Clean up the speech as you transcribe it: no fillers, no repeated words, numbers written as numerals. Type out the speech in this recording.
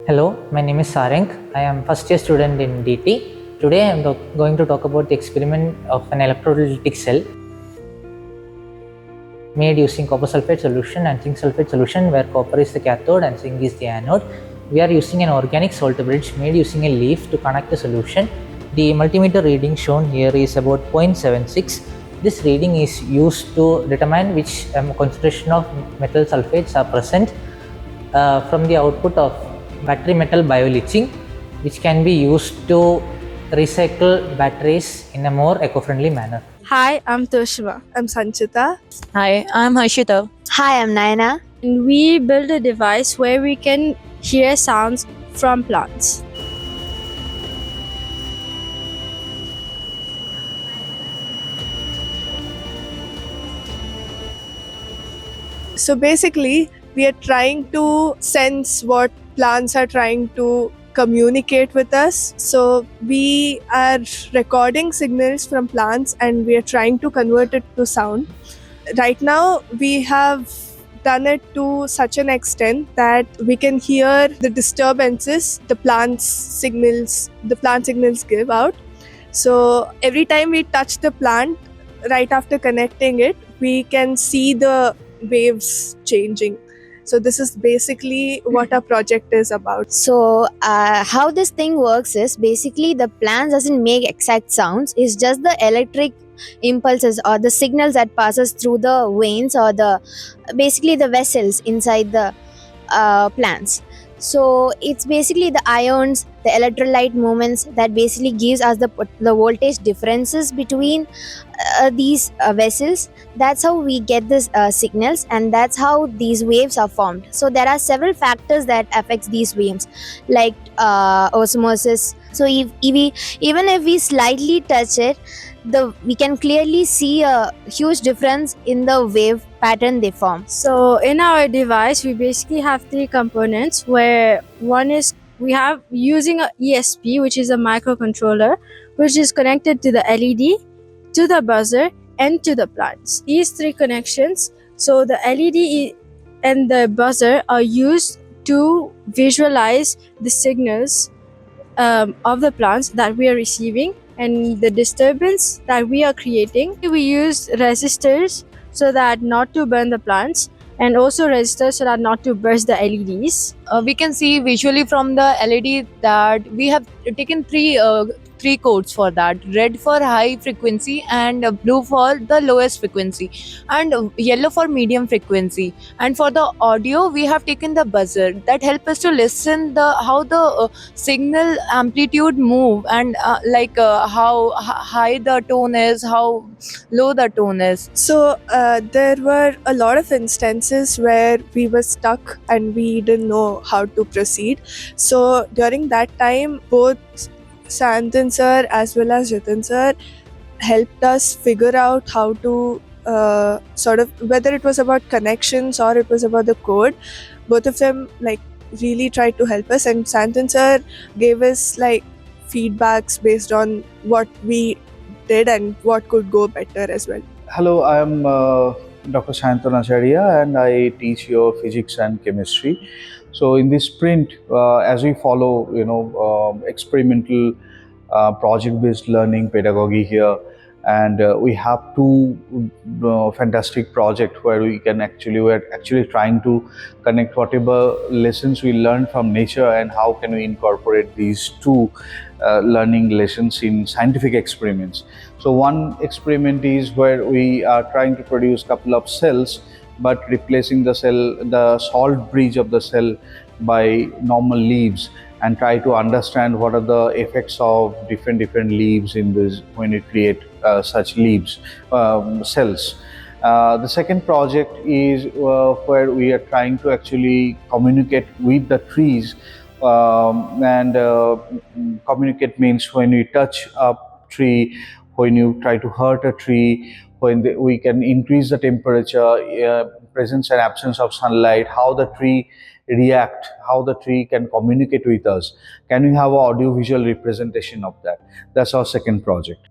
Hello, my name is Sarang. I am first year student in DT. Today I am going to talk about the experiment of an electrolytic cell made using copper sulfate solution and zinc sulfate solution, where copper is the cathode and zinc is the anode. We are using an organic salt bridge made using a leaf to connect the solution. The multimeter reading shown here is about 0.76. This reading is used to determine which concentration of metal sulfates are present from the output of battery metal bioleaching, which can be used to recycle batteries in a more eco-friendly manner. Hi, I'm Toshima. I'm Sanchita. Hi, I'm Harshita. Hi, I'm Naina. And we built a device where we can hear sounds from plants. So basically, we are trying to sense what plants are trying to communicate with us. So we are recording signals from plants and we are trying to convert it to sound. Right now, we have done it to such an extent that we can hear the disturbances the plant signals give out. So every time we touch the plant, right after connecting it, we can see the waves changing. So this is basically what our project is about. So, how this thing works is basically the plant doesn't make exact sounds. It's just the electric impulses or the signals that passes through the veins or basically the vessels inside the plants. So it's basically the ions, the electrolyte movements that basically gives us the voltage differences between these vessels. That's how we get these signals, and that's how these waves are formed. So there are several factors that affects these waves, like osmosis. So even if we slightly touch it, we can clearly see a huge difference in the wave pattern they form. So in our device, we basically have three components, where one is we have using a ESP, which is a microcontroller, which is connected to the LED, to the buzzer, and to the plants. These three connections, so the LED and the buzzer, are used to visualize the signals of the plants that we are receiving and the disturbance that we are creating. We use resistors so that not to burn the plants, and also resistors so that not to burst the LEDs. We can see visually from the LED that we have taken three codes for that: red for high frequency, and blue for the lowest frequency, and yellow for medium frequency. And for the audio, we have taken the buzzer that help us to listen how the signal amplitude move, and how high the tone is, how low the tone is. So there were a lot of instances where we were stuck and we didn't know how to proceed. So during that time, both Santan sir as well as Jitin sir helped us figure out how to sort of, whether it was about connections or it was about the code. Both of them really tried to help us, and Santan sir gave us feedbacks based on what we did and what could go better as well. Hello, I am Dr. Santan Acharya, and I teach here physics and chemistry. So in this sprint, as we follow, experimental project-based learning pedagogy here, and we have two fantastic projects where we're actually trying to connect whatever lessons we learned from nature and how can we incorporate these two learning lessons in scientific experiments. So one experiment is where we are trying to produce a couple of cells, but replacing the salt bridge of the cell by normal leaves, and try to understand what are the effects of different leaves in this when you create such leaves cells. The second project is where we are trying to actually communicate with the trees, and communicate means when you touch a tree, when you try to hurt a tree, we can increase the temperature, presence and absence of sunlight, how the tree react, how the tree can communicate with us. Can we have an audio-visual representation of that? That's our second project.